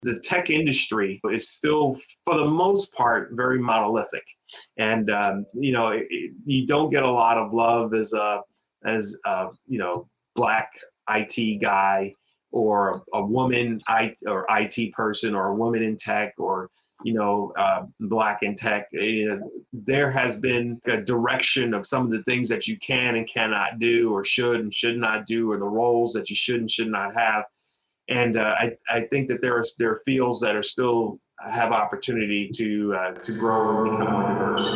the tech industry is still, for the most part, very monolithic. And, you don't get a lot of love as Black IT guy, or a woman or IT person, or a woman in tech, or Black in tech. There has been a direction of some of the things that you can and cannot do, or should and should not do, or the roles that you should and should not have. And I think that there are fields that are still have opportunity to grow and become more diverse.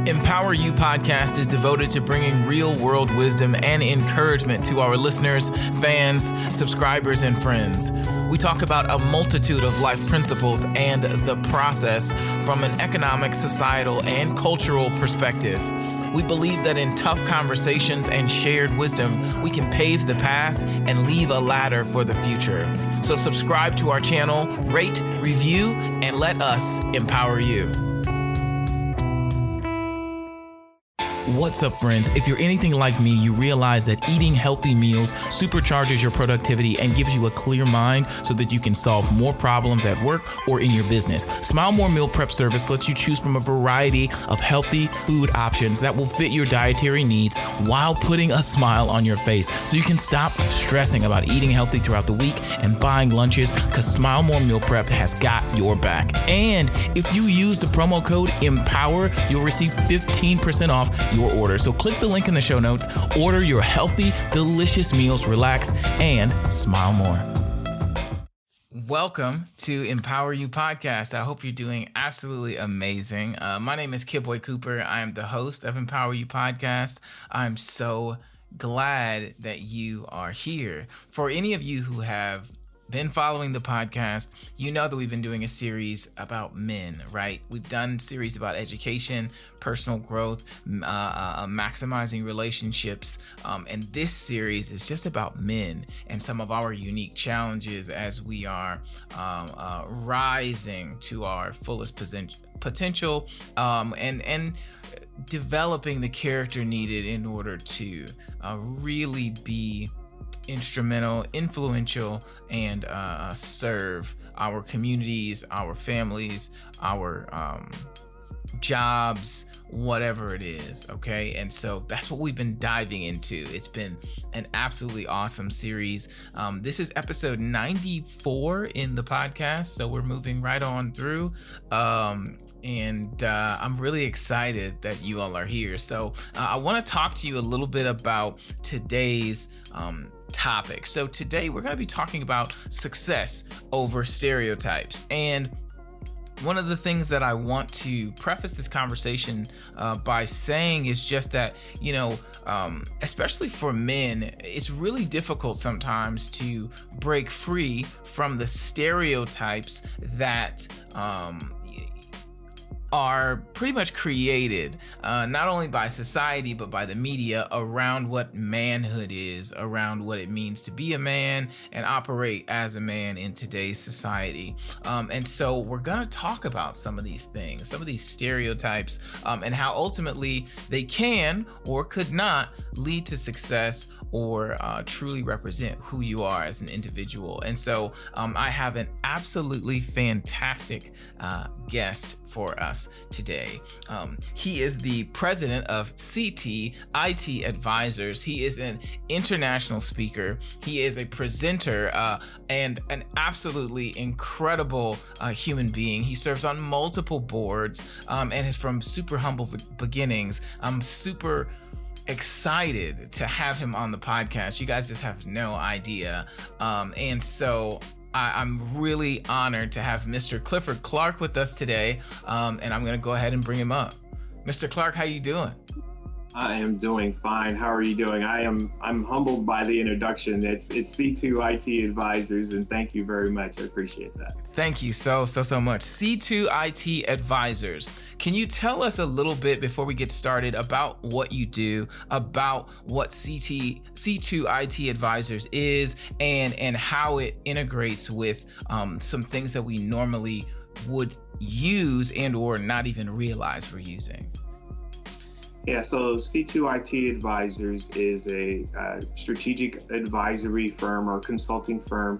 Empower You podcast is devoted to bringing real-world wisdom and encouragement to our listeners, fans, subscribers, and friends. We talk about a multitude of life principles and the process from an economic, societal, and cultural perspective. We believe that in tough conversations and shared wisdom, we can pave the path and leave a ladder for the future. So subscribe to our channel, rate, review, and let us empower you. What's up, friends? If you're anything like me, you realize that eating healthy meals supercharges your productivity and gives you a clear mind so that you can solve more problems at work or in your business. Smile More Meal Prep Service lets you choose from a variety of healthy food options that will fit your dietary needs while putting a smile on your face, so you can stop stressing about eating healthy throughout the week and buying lunches, because Smile More Meal Prep has got your back. And if you use the promo code EMPOWER, you'll receive 15% off your order. So click the link in the show notes, order your healthy, delicious meals, relax, and smile more. Welcome to Empower You podcast. I hope you're doing absolutely amazing. My name is Kid Boy Cooper. I am the host of Empower You podcast. I'm so glad that you are here. For any of you who have been following the podcast, you know that we've been doing a series about men, right? We've done series about education, personal growth, maximizing relationships, and this series is just about men and some of our unique challenges as we are rising to our fullest potential and developing the character needed in order to really be instrumental, influential, and serve our communities, our families, our jobs, whatever it is, okay? And so that's what we've been diving into. It's been an absolutely awesome series. This is episode 94 in the podcast, so we're moving right on through. And I'm really excited that you all are here. So I want to talk to you a little bit about today's topic. So today we're going to be talking about success over stereotypes. And one of the things that I want to preface this conversation by saying is just that, especially for men, it's really difficult sometimes to break free from the stereotypes that are pretty much created not only by society but by the media around what manhood is, around what it means to be a man and operate as a man in today's society. And so we're gonna talk about some of these things, some of these stereotypes, and how ultimately they can or could not lead to success or truly represent who you are as an individual. And so I have an absolutely fantastic guest for us today. He is the president of CT IT Advisors. He is an international speaker. He is a presenter and an absolutely incredible human being. He serves on multiple boards and is from super humble beginnings. I'm super excited to have him on the podcast. You guys just have no idea. And so I'm really honored to have Mr. Clifford Clarke with us today. And I'm going to go ahead and bring him up. Mr. Clarke, how you doing? I am doing fine. How are you doing? I'm humbled by the introduction. It's C2 IT Advisors, and thank you very much. I appreciate that. Thank you so much. C2 IT Advisors. Can you tell us a little bit before we get started about what you do, about what C2 IT Advisors is, and how it integrates with some things that we normally would use and or not even realize we're using? Yeah, so C2 IT Advisors is a strategic advisory firm or consulting firm.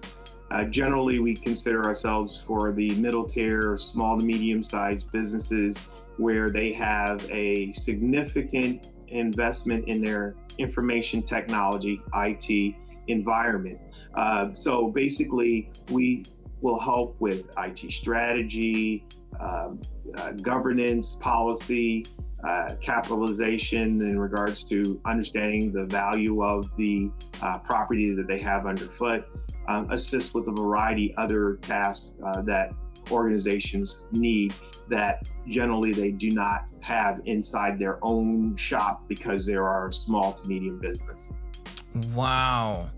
Generally, we consider ourselves for the middle tier, small to medium-sized businesses where they have a significant investment in their information technology, IT environment. So basically, we will help with IT strategy, governance, policy, capitalization in regards to understanding the value of the property that they have underfoot, assist with a variety of other tasks that organizations need that generally they do not have inside their own shop because they are a small to medium business. Wow,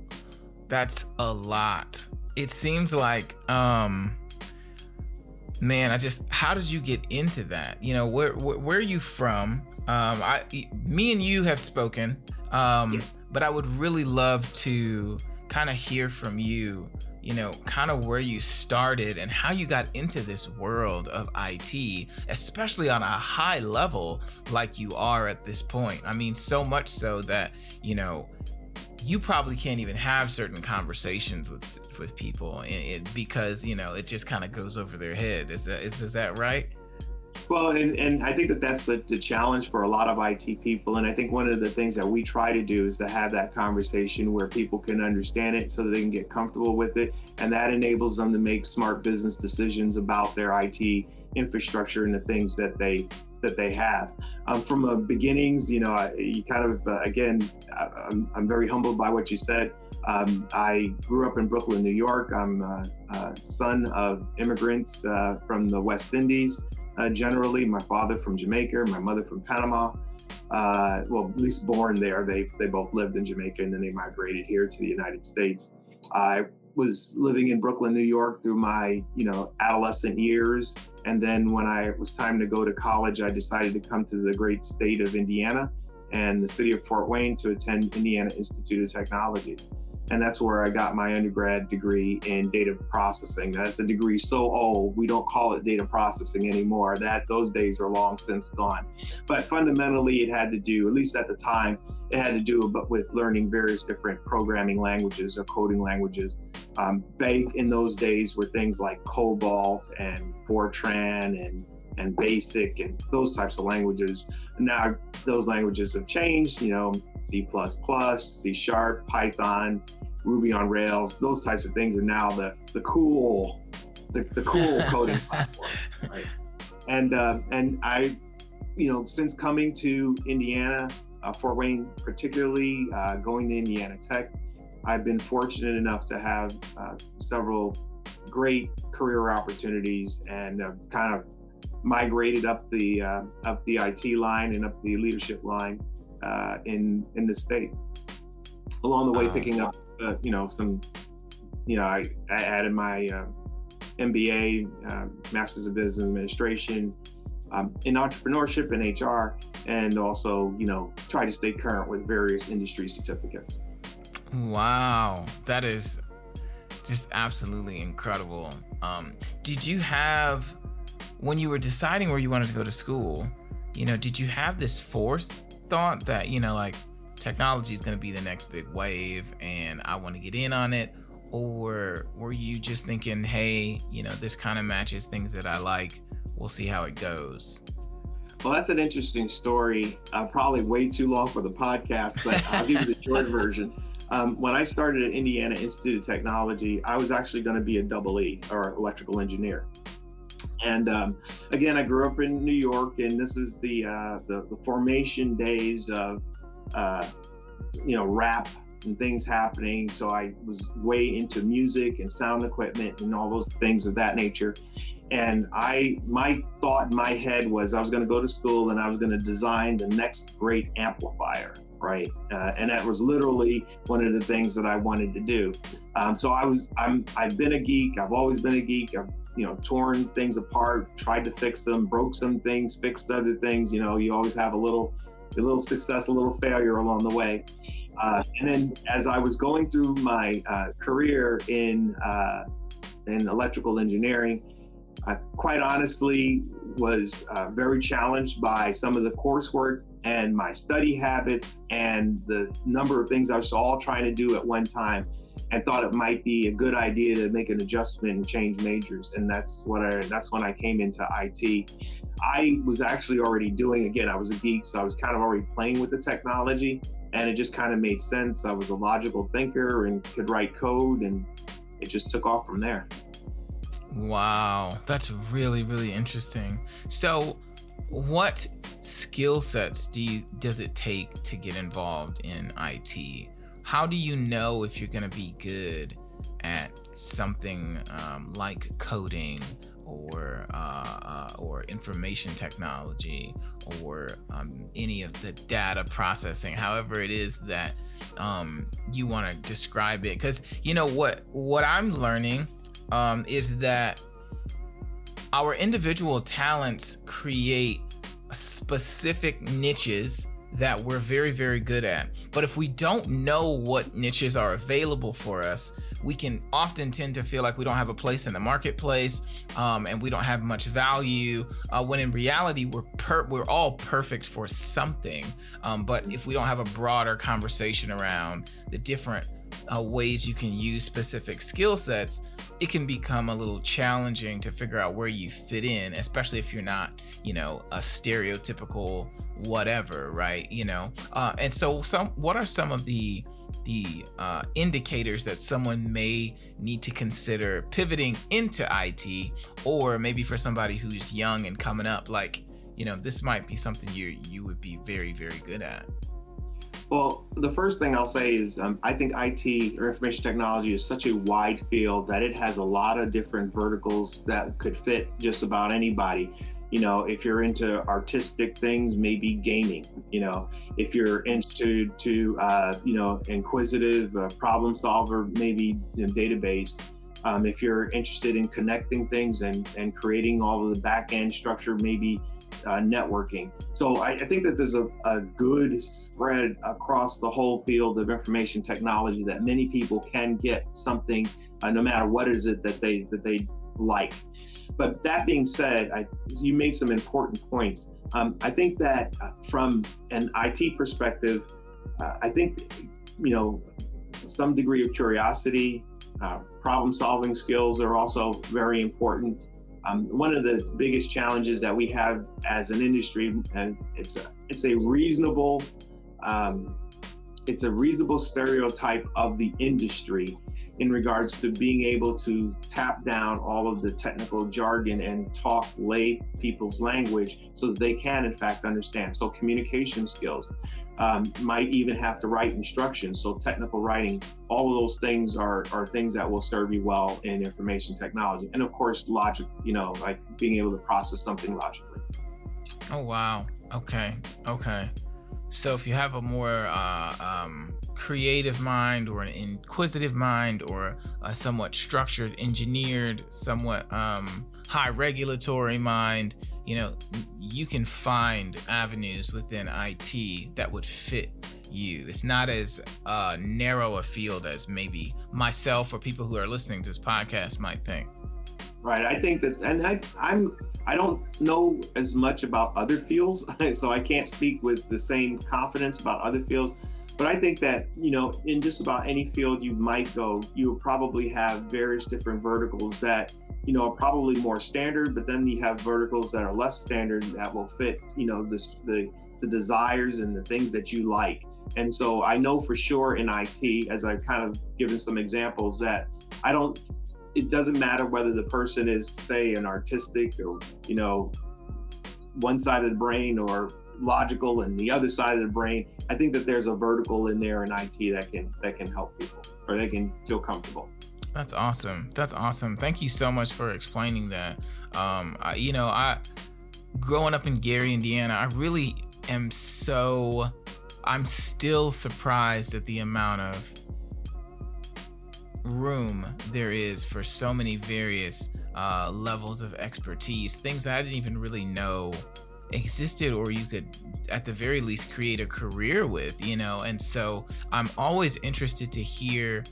that's a lot. It seems like, man, how did you get into that? You know, where are you from? Me and you have spoken, but I would really love to kind of hear from you, you know, kind of where you started and how you got into this world of IT, especially on a high level like you are at this point. I mean, so much so that, you know, you probably can't even have certain conversations with people because, you know, it just kind of goes over their head. Is that right? Well, and I think that that's the challenge for a lot of IT people. And I think one of the things that we try to do is to have that conversation where people can understand it so that they can get comfortable with it. And that enables them to make smart business decisions about their IT infrastructure and the things that they have. From the beginnings, you know, you kind of, again, I'm very humbled by what you said. I grew up in Brooklyn, New York. I'm a son of immigrants from the West Indies. Generally, my father from Jamaica, my mother from Panama. Well, at least born there. They both lived in Jamaica and then they migrated here to the United States. I was living in Brooklyn, New York through my, you know, adolescent years. And then when it was time to go to college, I decided to come to the great state of Indiana and the city of Fort Wayne to attend Indiana Institute of Technology. And that's where I got my undergrad degree in data processing. That's a degree so old, we don't call it data processing anymore. Those days are long since gone. But fundamentally, it had to do, at least at the time, it had to do with learning various different programming languages or coding languages. Big in those days were things like Cobalt and Fortran and Basic and those types of languages. Now those languages have changed, you know, C++, C#, Python, Ruby on Rails, those types of things are now the cool coding platforms, right? And I, you know, since coming to Indiana, Fort Wayne particularly, going to Indiana Tech, I've been fortunate enough to have several great career opportunities and kind of migrated up the IT line and up the leadership line in the state. Along the way, picking up you know, some, you know, I added my MBA, Masters of Business Administration, in entrepreneurship and HR, and also, you know, try to stay current with various industry certificates. Wow, that is just absolutely incredible. Did you have, when you were deciding where you wanted to go to school, you know, did you have this forethought that, you know, like technology is going to be the next big wave and I want to get in on it? Or were you just thinking, hey, you know, this kind of matches things that I like, we'll see how it goes? Well, that's an interesting story. Probably way too long for the podcast, but I'll give you the short version. When I started at Indiana Institute of Technology, I was actually going to be a double E, or electrical engineer. And again, I grew up in New York, and this is the formation days of you know, rap and things happening. So I was way into music and sound equipment and all those things of that nature. And my thought in my head was I was going to go to school and I was going to design the next great amplifier, right? And that was literally one of the things that I wanted to do. So I've been a geek. I've always been a geek. I've, you know, torn things apart, tried to fix them, broke some things, fixed other things. You know, you always have a little success, a little failure along the way. And then as I was going through my career in electrical engineering, I quite honestly was very challenged by some of the coursework and my study habits and the number of things I was all trying to do at one time, and thought it might be a good idea to make an adjustment and change majors. And that's when I came into IT. I was actually already doing, again, I was a geek, so I was kind of already playing with the technology, and it just kind of made sense. I was a logical thinker and could write code, and it just took off from there. Wow, that's really, really interesting. So what skill sets does it take to get involved in IT? How do you know if you're going to be good at something like coding or information technology or any of the data processing, however it is that you want to describe it? Because you know what I'm learning is that our individual talents create specific niches that we're very, very good at. But if we don't know what niches are available for us, we can often tend to feel like we don't have a place in the marketplace, and we don't have much value, when in reality we're all perfect for something. But if we don't have a broader conversation around the different ways you can use specific skill sets, it can become a little challenging to figure out where you fit in, especially if you're not, a stereotypical whatever, right? And so what are some of the indicators that someone may need to consider pivoting into IT, or maybe for somebody who's young and coming up, like, this might be something you would be very, very good at? Well, the first thing I'll say is I think IT or information technology is such a wide field that it has a lot of different verticals that could fit just about anybody. If you're into artistic things, maybe gaming. If you're into inquisitive problem solver, maybe database. If you're interested in connecting things and creating all of the back end structure, maybe networking. So I think that there's a good spread across the whole field of information technology that many people can get something, no matter what is it that they like. But that being said, you made some important points. I think that from an IT perspective, I think some degree of curiosity, problem solving skills are also very important. One of the biggest challenges that we have as an industry, and it's a reasonable stereotype of the industry in regards to being able to tap down all of the technical jargon and talk lay people's language so that they can in fact understand. So communication skills, might even have to write instructions. So technical writing, all of those things are things that will serve you well in information technology. And of course, logic, like being able to process something logically. Oh, wow. Okay. So if you have a more creative mind or an inquisitive mind or a somewhat structured, engineered, somewhat high regulatory mind, you can find avenues within IT that would fit you. It's not as narrow a field as maybe myself or people who are listening to this podcast might think. Right. I think that, and I don't know as much about other fields, so I can't speak with the same confidence about other fields. But I think that, in just about any field you might go, you will probably have various different verticals that, are probably more standard, but then you have verticals that are less standard that will fit, the desires and the things that you like. And so I know for sure in IT, as I've kind of given some examples, that it doesn't matter whether the person is, say, an artistic or, one side of the brain or logical and the other side of the brain. I think that there's a vertical in there in IT that can help people, or they can feel comfortable. That's awesome. Thank you so much for explaining that. I growing up in Gary, Indiana, I really I'm still surprised at the amount of room there is for so many various levels of expertise, things that I didn't even really know existed, or you could at the very least create a career with, and so I'm always interested to hear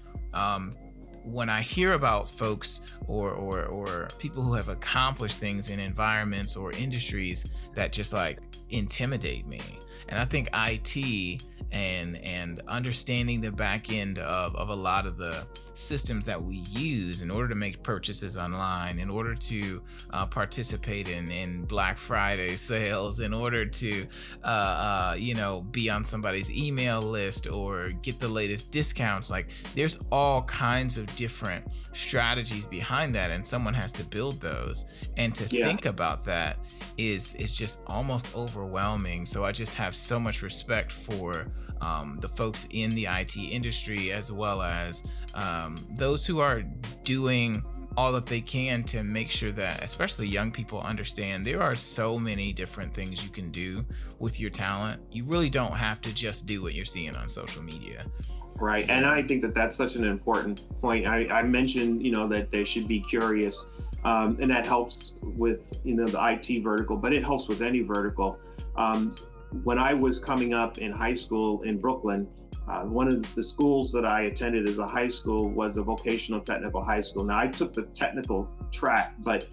when I hear about folks or people who have accomplished things in environments or industries that just like intimidate me, and I think IT and understanding the back end of a lot of the systems that we use in order to make purchases online, in order to participate in Black Friday sales, in order to be on somebody's email list or get the latest discounts. Like, there's all kinds of different strategies behind that, and someone has to build those. And to think about that is just almost overwhelming. So I just have so much respect for the folks in the IT industry, as well as those who are doing all that they can to make sure that especially young people understand there are so many different things you can do with your talent. You really don't have to just do what you're seeing on social media. Right. And I think that that's such an important point. I mentioned, that they should be curious, and that helps with, the IT vertical, but it helps with any vertical. When I was coming up in high school in Brooklyn, one of the schools that I attended as a high school was a vocational technical high school. Now, I took the technical track, but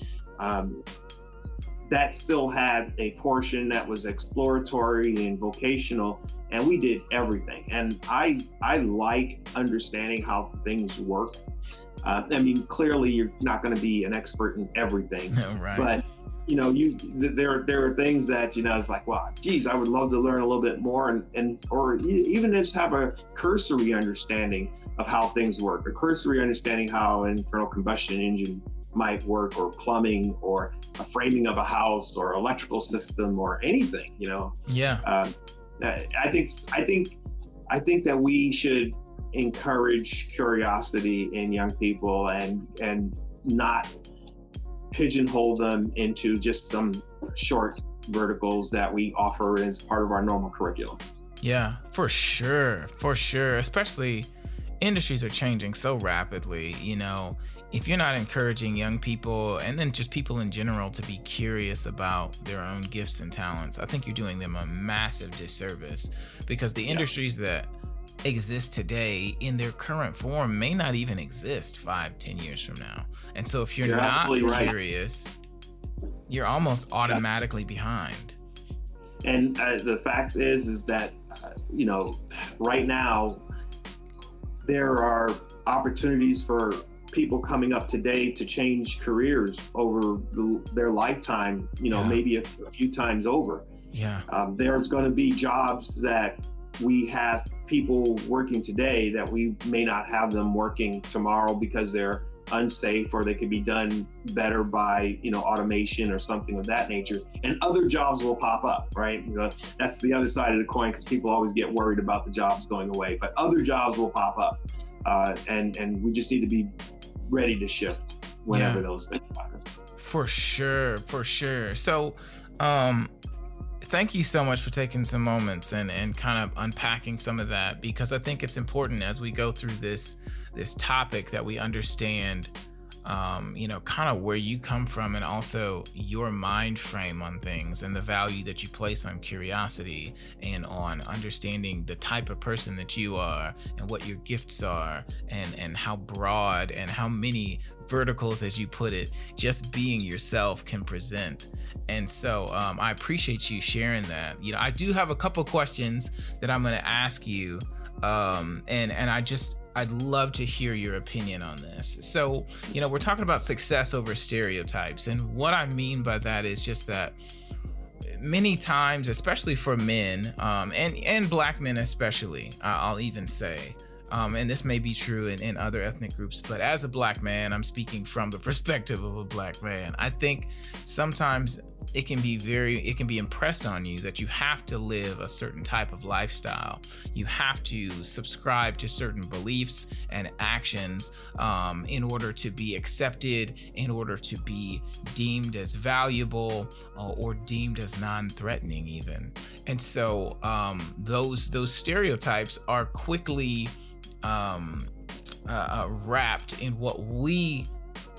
that still had a portion that was exploratory and vocational, and we did everything. And I like understanding how things work. Clearly you're not going to be an expert in everything, right. But there are things that, it's like, wow, geez, I would love to learn a little bit more or even just have a cursory understanding of how things work, a cursory understanding how an internal combustion engine might work, or plumbing, or a framing of a house, or electrical system, or anything, I think that we should encourage curiosity in young people and not pigeonhole them into just some short verticals that we offer as part of our normal curriculum. Yeah, for sure. Especially industries are changing so rapidly. If you're not encouraging young people, and then just people in general, to be curious about their own gifts and talents, I think you're doing them a massive disservice, because the industries that exist today in their current form may not even exist 5-10 years from now. And so if you're not curious, you're almost automatically behind. And the fact is that right now there are opportunities for people coming up today to change careers over their lifetime, maybe a few times over. There's going to be jobs that we have people working today that we may not have them working tomorrow because they're unsafe, or they could be done better by automation or something of that nature, and other jobs will pop up, right? That's the other side of the coin, because people always get worried about the jobs going away, but other jobs will pop up, and we just need to be ready to shift whenever those things happen. For sure. So thank you so much for taking some moments and kind of unpacking some of that, because I think it's important as we go through this topic that we understand, kind of where you come from, and also your mind frame on things, and the value that you place on curiosity, and on understanding the type of person that you are, and what your gifts are, and how broad and how many verticals, as you put it, just being yourself can present. And so I appreciate you sharing that. I do have a couple questions that I'm going to ask you, and I'd love to hear your opinion on this. So, we're talking about success over stereotypes. And what I mean by that is just that many times, especially for men, and Black men especially, I'll even say, and this may be true in other ethnic groups, but as a Black man, I'm speaking from the perspective of a Black man. I think sometimes it can be impressed on you that you have to live a certain type of lifestyle. You have to subscribe to certain beliefs and actions in order to be accepted, in order to be deemed as valuable, or deemed as non-threatening even. And so those stereotypes are quickly wrapped in what we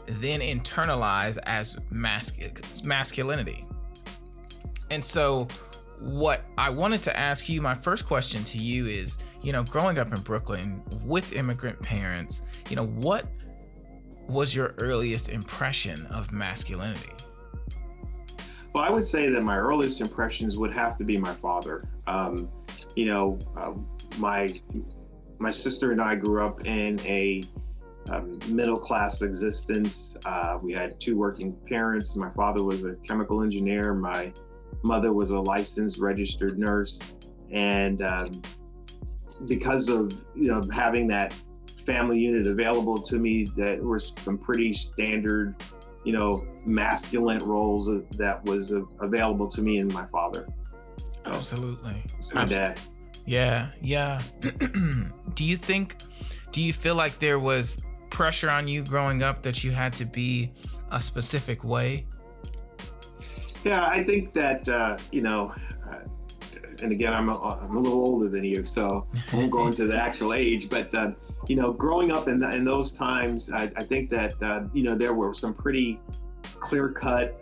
then internalize as masculinity. And so what I wanted to ask you, my first question to you is, growing up in Brooklyn with immigrant parents, what was your earliest impression of masculinity? Well, I would say that my earliest impressions would have to be my father. You know, my my sister and I grew up in a middle class existence. We had two working parents. My father was a chemical engineer. My mother was a licensed registered nurse, and because of having that family unit available to me, that were some pretty standard, masculine roles that was available to me and my father. So, Absolutely. it's my dad. Yeah, yeah. Do you feel like there was pressure on you growing up that you had to be a specific way? Yeah, I think that and again, I'm a little older than you, so I won't go into the actual age. But growing up in those times, I think that there were some pretty clear-cut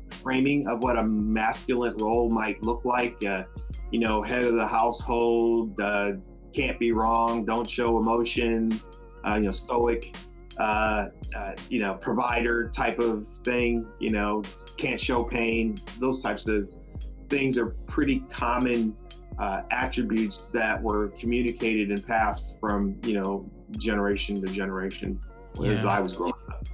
framing of what a masculine role might look like. Head of the household, can't be wrong, don't show emotion, stoic, provider type of thing, can't show pain. Those types of things are pretty common attributes that were communicated and passed from, generation to generation as I was growing up.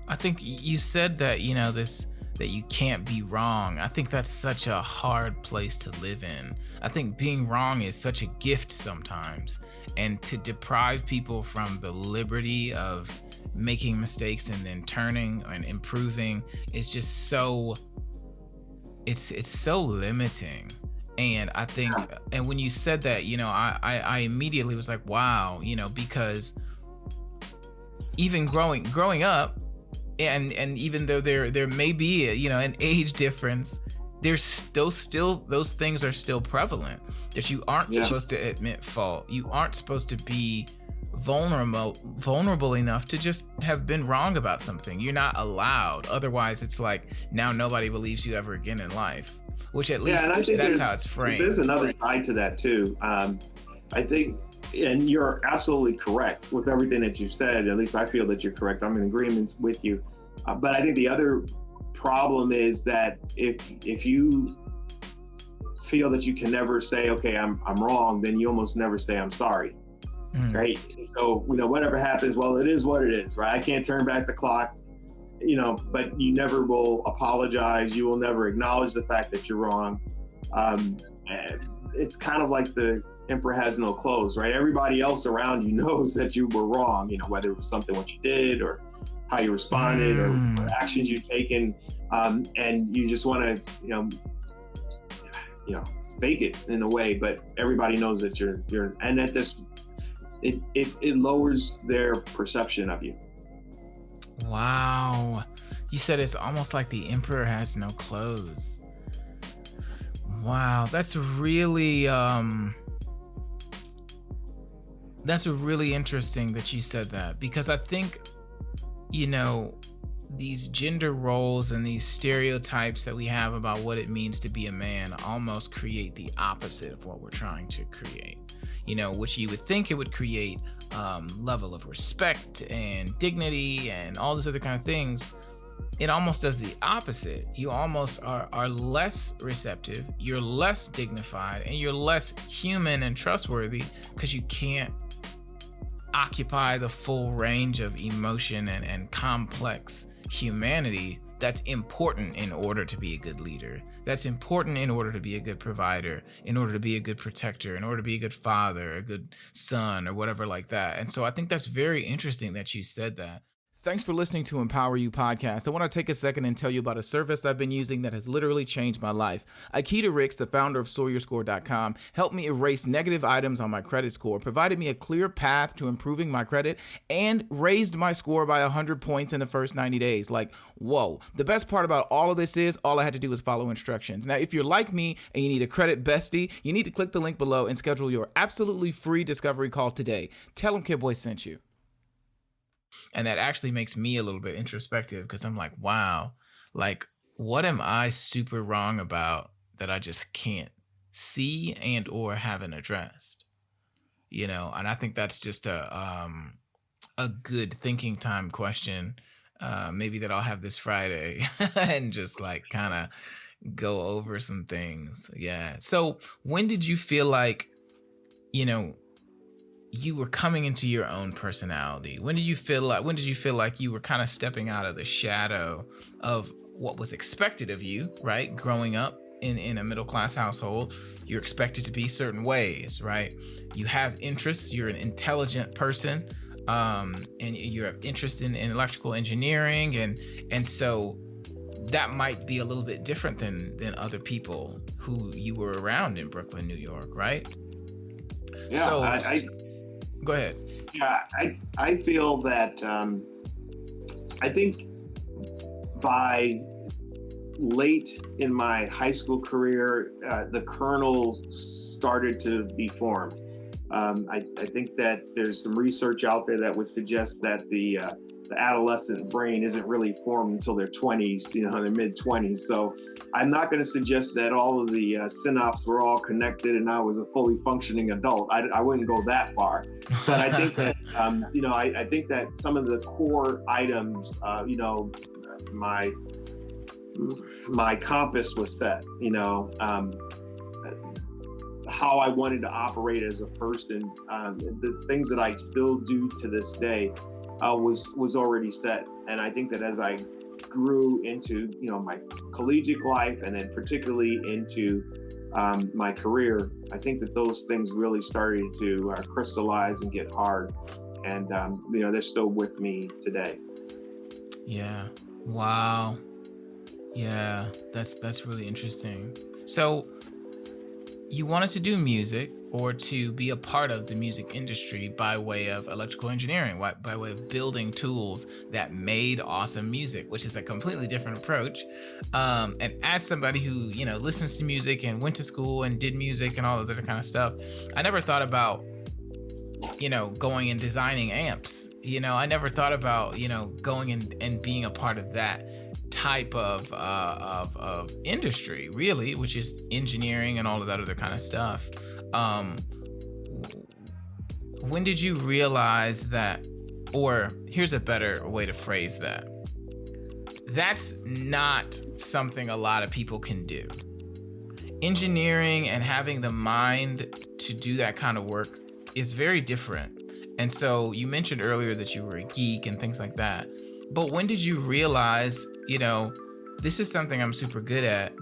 I think you said that, that you can't be wrong. I think that's such a hard place to live in. I think being wrong is such a gift sometimes. And to deprive people from the liberty of making mistakes and then turning and improving is just so, it's so limiting. And I think, and when you said that, I immediately was like, wow, because even growing up, and even though there may be an age difference, those things are still prevalent, that you aren't supposed to admit fault. You aren't supposed to be vulnerable enough to just have been wrong about something. You're not allowed. Otherwise, it's like now nobody believes you ever again in life. Which at least that's how it's framed. There's another side to that too. I think, and you're absolutely correct with everything that you've said. At least I feel that you're correct. I'm in agreement with you. But I think the other problem is that if you feel that you can never say, okay, I'm wrong, then you almost never say I'm sorry. Right? So, whatever happens, well, it is what it is, right? I can't turn back the clock, but you never will apologize. You will never acknowledge the fact that you're wrong. And it's kind of like the emperor has no clothes, right? Everybody else around you knows that you were wrong, whether it was something what you did or how you responded or actions you've taken. And you just want to, fake it in a way, but everybody knows that you're, and that it lowers their perception of you. Wow. You said it's almost like the emperor has no clothes. Wow. That's really interesting that you said that, because I think, these gender roles and these stereotypes that we have about what it means to be a man almost create the opposite of what we're trying to create. Which you would think it would create level of respect and dignity and all this other kind of things. It almost does the opposite. You almost are less receptive, you're less dignified, and you're less human and trustworthy because you can't occupy the full range of emotion and complex humanity that's important in order to be a good leader, that's important in order to be a good provider, in order to be a good protector, in order to be a good father, a good son, or whatever like that. And so I think that's very interesting that you said that. Thanks for listening to Empower You Podcast. I want to take a second and tell you about a service I've been using that has literally changed my life. Akita Ricks, the founder of SoarYourScore.com, helped me erase negative items on my credit score, provided me a clear path to improving my credit, and raised my score by 100 points in the first 90 days. Like, whoa. The best part about all of this is all I had to do was follow instructions. Now, if you're like me and you need a credit bestie, you need to click the link below and schedule your absolutely free discovery call today. Tell them Kid Boy sent you. And that actually makes me a little bit introspective, because I'm like, wow, like, what am I super wrong about that I just can't see and or haven't addressed? And I think that's just a a good thinking time question, maybe that I'll have this Friday and just like kind of go over some things. Yeah. So when did you feel like, you know, you were coming into your own personality? When did you feel like you were kind of stepping out of the shadow of what was expected of you, right? Growing up in a middle class household, you're expected to be certain ways, right? You have interests, you're an intelligent person, and you have interest in electrical engineering, and so that might be a little bit different than other people who you were around in Brooklyn, New York, right? Yeah, So I go ahead. yeah, I feel that I think by late in my high school career, the kernel started to be formed. I think that there's some research out there that would suggest that the adolescent brain isn't really formed until their 20s, their mid 20s. So I'm not going to suggest that all of the synapses were all connected and I was a fully functioning adult. I wouldn't go that far. But I think that, I think that some of the core items, my compass was set, how I wanted to operate as a person, the things that I still do to this day was already set. And I think that as I grew into, my collegiate life and then particularly into my career, I think that those things really started to crystallize and get hard. And, they're still with me today. Yeah. Wow. Yeah, that's really interesting. So you wanted to do music or to be a part of the music industry by way of electrical engineering, by way of building tools that made awesome music, which is a completely different approach. And as somebody who, listens to music and went to school and did music and all of that kind of stuff, I never thought about, going and designing amps. I never thought about, going and being a part of that type of industry, really, which is engineering and all of that other kind of stuff. When did you realize that, or here's a better way to phrase that, that's not something a lot of people can do. Engineering and having the mind to do that kind of work is very different. And so you mentioned earlier that you were a geek and things like that. But when did you realize, this is something I'm super good at,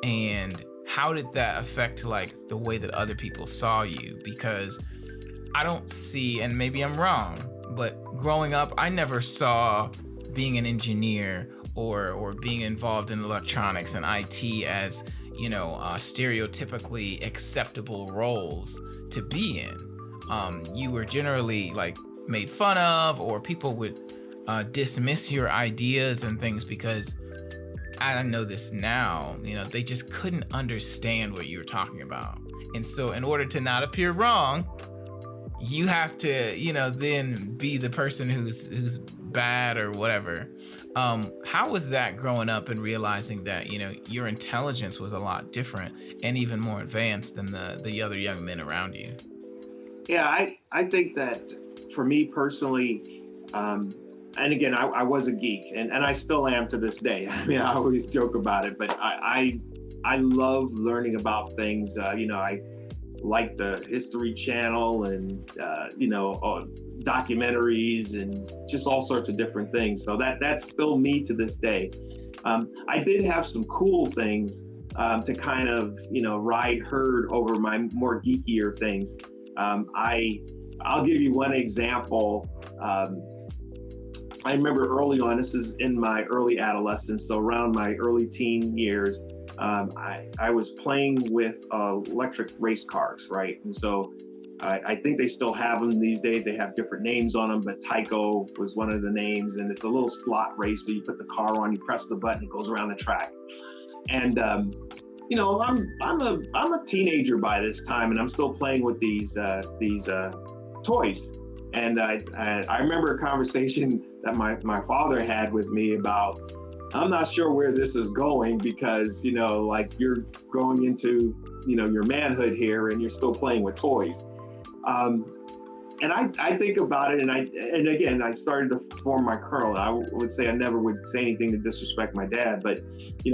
and how did that affect like the way that other people saw you? Because I don't see, and maybe I'm wrong, but growing up, I never saw being an engineer or being involved in electronics and IT as, stereotypically acceptable roles to be in. You were generally like made fun of, or people would dismiss your ideas and things because, I know this now, they just couldn't understand what you were talking about. And so in order to not appear wrong, you have to, then be the person who's bad or whatever. How was that growing up and realizing that, your intelligence was a lot different and even more advanced than the other young men around you? Yeah, I think that for me personally, and again, I was a geek, and I still am to this day. I mean, I always joke about it, but I love learning about things. I like the History Channel and documentaries and just all sorts of different things. So that's still me to this day. I did have some cool things to kind of ride herd over my more geekier things. I'll give you one example. I remember early on, this is in my early adolescence, so around my early teen years, I was playing with electric race cars, right? And so I think they still have them these days. They have different names on them, but Tycho was one of the names, and it's a little slot race. So you put the car on, you press the button, it goes around the track. And I'm a teenager by this time, and I'm still playing with these toys. And I remember a conversation that my father had with me about, I'm not sure where this is going because, like you're growing into, your manhood here and you're still playing with toys. And I think about it, and again, I started to form my kernel. I would say I never would say anything to disrespect my dad, but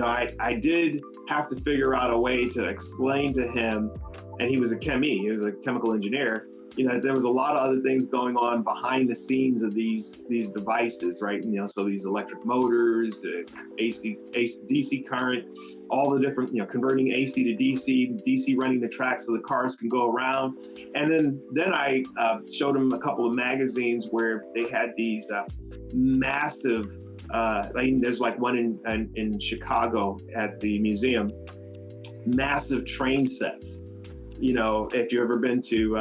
I did have to figure out a way to explain to him, and he was a chemical engineer. There was a lot of other things going on behind the scenes of these devices, right? So these electric motors, the DC current, all the different, converting AC to DC running the track so the cars can go around. And then I showed him a couple of magazines where they had these massive, there's like one in Chicago at the museum, massive train sets. If you've ever been to,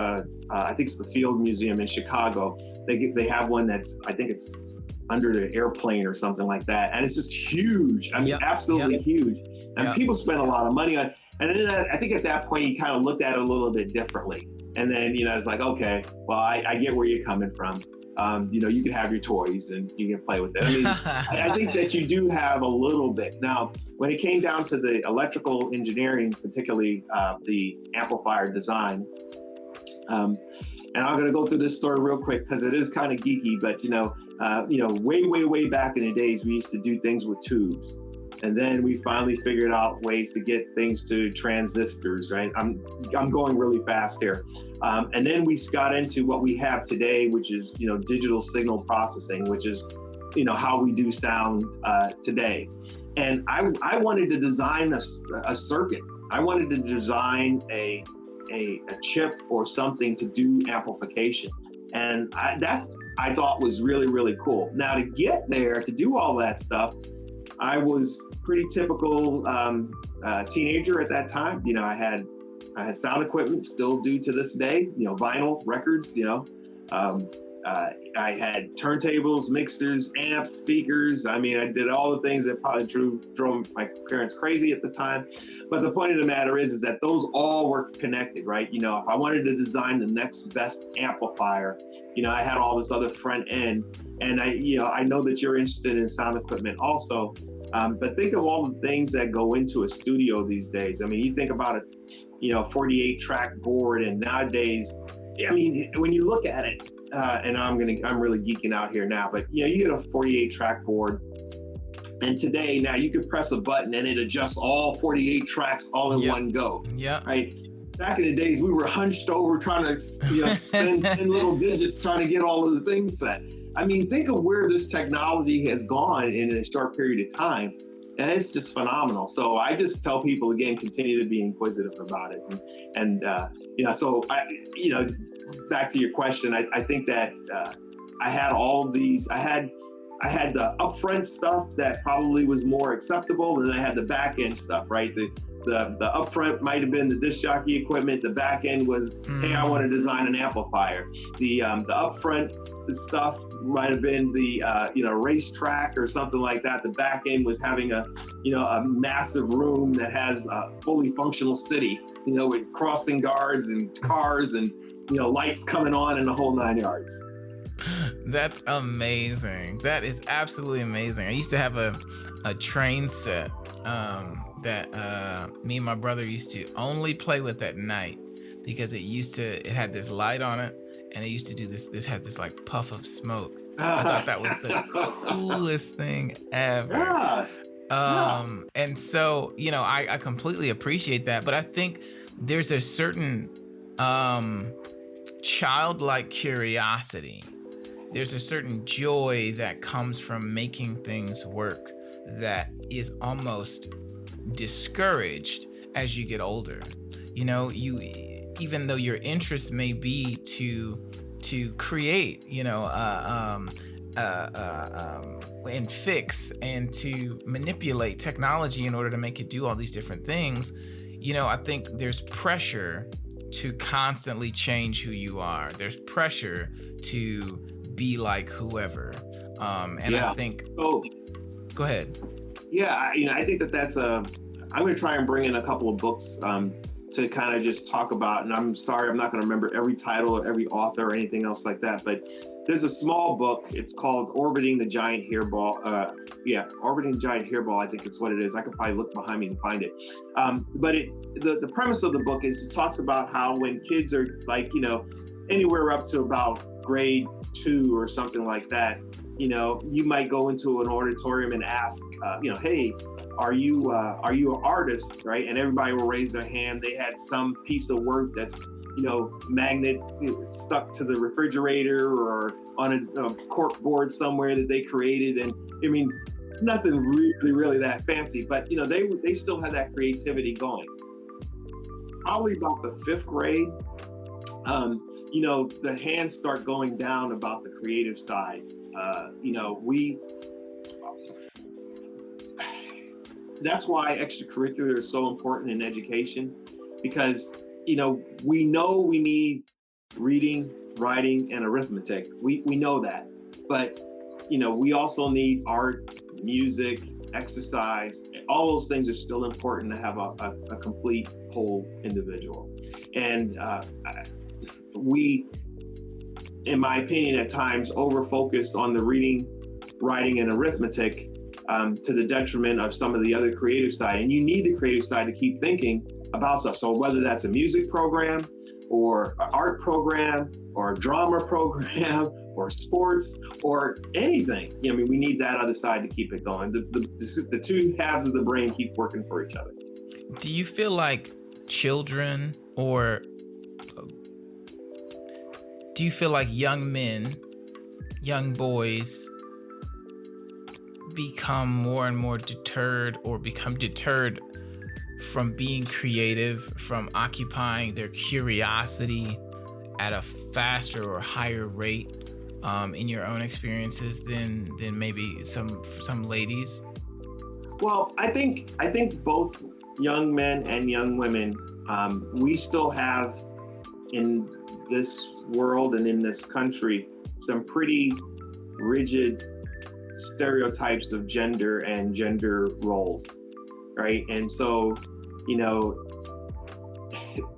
I think it's the Field Museum in Chicago, they have one that's, I think it's under the airplane or something like that. And it's just huge. I mean, absolutely huge. And people spend a lot of money on it. And then I think at that point, he kind of looked at it a little bit differently. And then, it's like, okay, well, I get where you're coming from. You can have your toys and you can play with it. I mean, I think that you do have a little bit. Now, when it came down to the electrical engineering, particularly the amplifier design, and I'm going to go through this story real quick because it is kind of geeky, but way back in the days, we used to do things with tubes. And then we finally figured out ways to get things to transistors, right? I'm going really fast here. And then we got into what we have today, which is, digital signal processing, which is, how we do sound today. And I wanted to design a circuit. I wanted to design a chip or something to do amplification. And I thought was really, really cool. Now to get there, to do all that stuff, I was pretty typical teenager at that time. I had sound equipment, still do to this day, vinyl records, I had turntables, mixers, amps, speakers. I mean, I did all the things that probably drove my parents crazy at the time. But the point of the matter is that those all were connected, right? If I wanted to design the next best amplifier, I had all this other front end. And I know that you're interested in sound equipment also. But think of all the things that go into a studio these days. I mean, you think about a 48 track board, and nowadays, I mean, when you look at it, and I'm really geeking out here now, but you get a 48 track board, and today now you can press a button and it adjusts all 48 tracks all in one go. Yeah. Right. Back in the days, we were hunched over trying to spend 10 little digits trying to get all of the things set. I mean, think of where this technology has gone in a short period of time. And it's just phenomenal. So I just tell people, again, continue to be inquisitive about it. And so back to your question, I think that I had all of these. I had the upfront stuff that probably was more acceptable, and I had the back end stuff, right? The upfront might have been the disc jockey equipment. The back end was, hey, I want to design an amplifier. The upfront stuff might have been the racetrack or something like that. The back end was having a massive room that has a fully functional city, with crossing guards and cars and lights coming on and the whole 9 yards. That's amazing. That is absolutely amazing. I used to have a train set that me and my brother used to only play with at night because it had this light on it, and it used to do this had this like puff of smoke. I thought that was the coolest thing ever. Yes. And so, I completely appreciate that, but I think there's a certain childlike curiosity. There's a certain joy that comes from making things work that is almost discouraged as you get older. Even though your interest may be to create, and fix and to manipulate technology in order to make it do all these different things, I think there's pressure to constantly change who you are. There's pressure to be like whoever. I think. So, go ahead. Yeah, I think that's I'm going to try and bring in a couple of books to kind of just talk about, and I'm sorry, I'm not going to remember every title or every author or anything else like that, but there's a small book. It's called Orbiting the Giant Hairball. Orbiting the Giant Hairball, I think it's what it is. I could probably look behind me and find it. But the premise of the book is it talks about how when kids are like, anywhere up to about grade 2 or something like that, you might go into an auditorium and ask, hey, are you an artist, right? And everybody will raise their hand. They had some piece of work that's, magnet stuck to the refrigerator or on a cork board somewhere that they created. And I mean, nothing really that fancy, but they still had that creativity going. Probably about the 5th grade, the hands start going down about the creative side. That's why extracurricular is so important in education, because we know we need reading, writing, and arithmetic. We know that, but we also need art, music, exercise. All those things are still important to have a complete whole individual. And we, in my opinion, at times over-focused on the reading, writing, and arithmetic to the detriment of some of the other creative side. And you need the creative side to keep thinking about stuff. So whether that's a music program or an art program or a drama program or sports or anything, we need that other side to keep it going. The two halves of the brain keep working for each other. Do you feel like children, or do you feel like young men, young boys become more and more deterred, or become deterred from being creative, from occupying their curiosity at a faster or higher rate in your own experiences than maybe some ladies? Well, I think both young men and young women, we still have in this world and in this country some pretty rigid stereotypes of gender and gender roles, right? And so,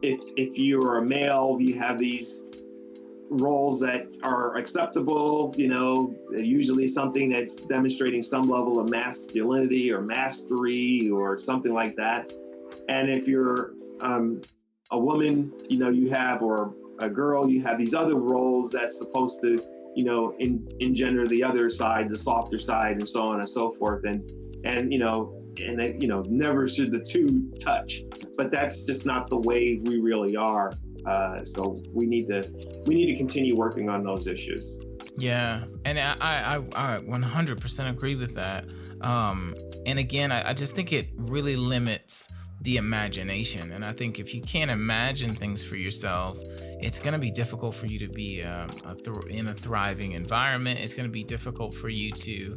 if you're a male, you have these roles that are acceptable, usually something that's demonstrating some level of masculinity or mastery or something like that. And if you're a woman, you have, or a girl, you have these other roles that's supposed to, engender the other side, the softer side, and so on and so forth. And never should the two touch, but that's just not the way we really are. So we need to continue working on those issues. Yeah, and I 100% agree with that. And again, I just think it really limits the imagination. And I think if you can't imagine things for yourself, it's going to be difficult for you to be in a thriving environment. It's going to be difficult for you to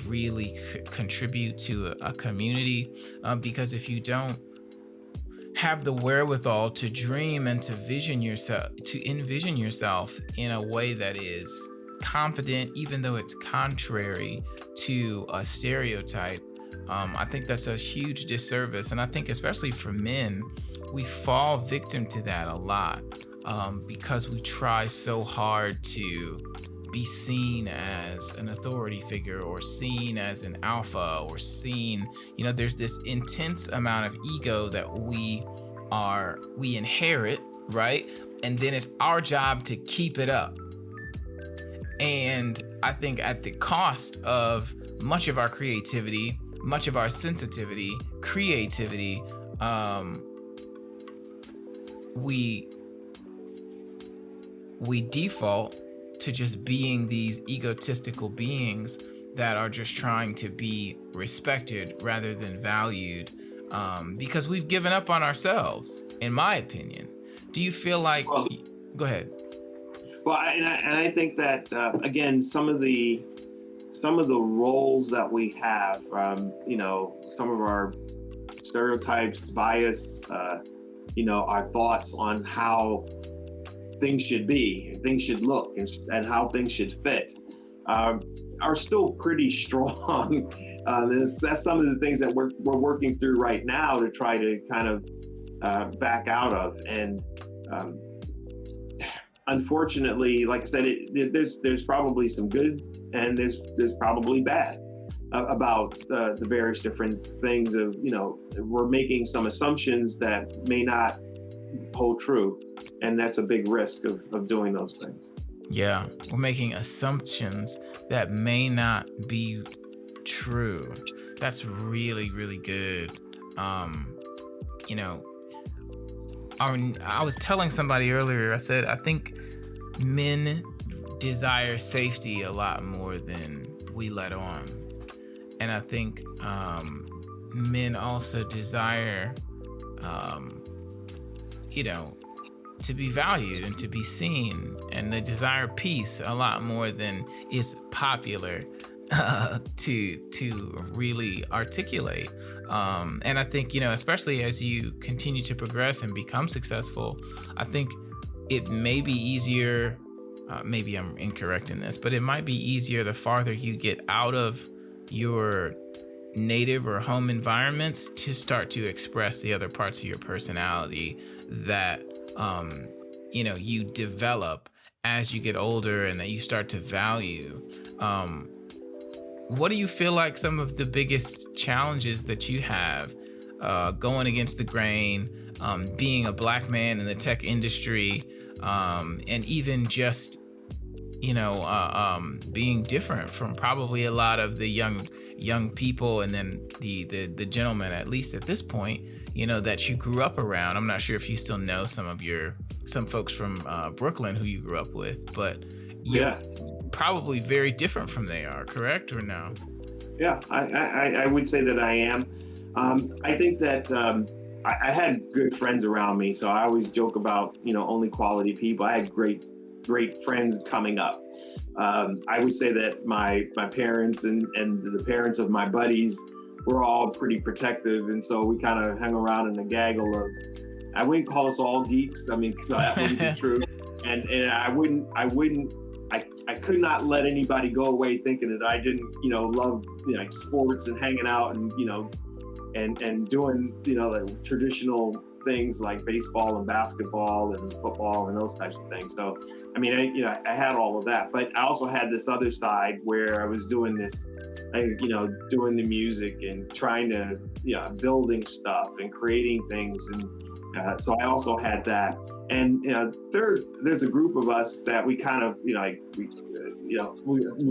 really contribute to a community, because if you don't have the wherewithal to dream and to envision yourself in a way that is confident, even though it's contrary to a stereotype, I think that's a huge disservice. And I think especially for men, we fall victim to that a lot, because we try so hard to be seen as an authority figure, or seen as an alpha, or seen, there's this intense amount of ego that we inherit, right? And then it's our job to keep it up. And I think at the cost of much of our creativity, much of our sensitivity, creativity, we default to just being these egotistical beings that are just trying to be respected rather than valued, because we've given up on ourselves, in my opinion. Do you feel like... Go ahead. Well, I think that, again, some of the roles that we have, some of our stereotypes, bias, our thoughts on how things should be, things should look, and how things should fit, are still pretty strong. That's some of the things that we're working through right now to try to kind of back out of. And unfortunately, like I said, there's probably some good, and there's probably bad about the various different things of, we're making some assumptions that may not hold true. and that's a big risk of doing those things. Yeah, we're making assumptions that may not be true. That's really, really good. Um, you know, I was telling somebody earlier, I said, I think men desire safety a lot more than we let on. And I think men also desire, um, you know, to be valued and to be seen, and they desire peace a lot more than is popular to really articulate. And I think, especially as you continue to progress and become successful, I think it may be easier. Maybe I'm incorrect in this, but it might be easier the farther you get out of your native or home environments to start to express the other parts of your personality that you develop as you get older and that you start to value. What do you feel like some of the biggest challenges that you have going against the grain, being a Black man in the tech industry, and even just being different from probably a lot of the young people, and then the gentlemen, at least at this point, that you grew up around? I'm not sure if you still know some folks from Brooklyn who you grew up with, but you're probably very different from they are, correct or no? Yeah, I would say that I am. I think that I had good friends around me, so I always joke about only quality people. I had great friends coming up. I would say that my parents and the parents of my buddies were all pretty protective, and so we kind of hung around in a gaggle of, I wouldn't call us all geeks. I mean, so that wouldn't be true. And I could not let anybody go away thinking that I didn't, love sports and hanging out and and doing like traditional things like baseball and basketball and football and those types of things. So I mean, I had all of that, but I also had this other side where I was doing this, doing the music and trying to, building stuff and creating things. And so I also had that. And, there's a group of us that we kind of, we've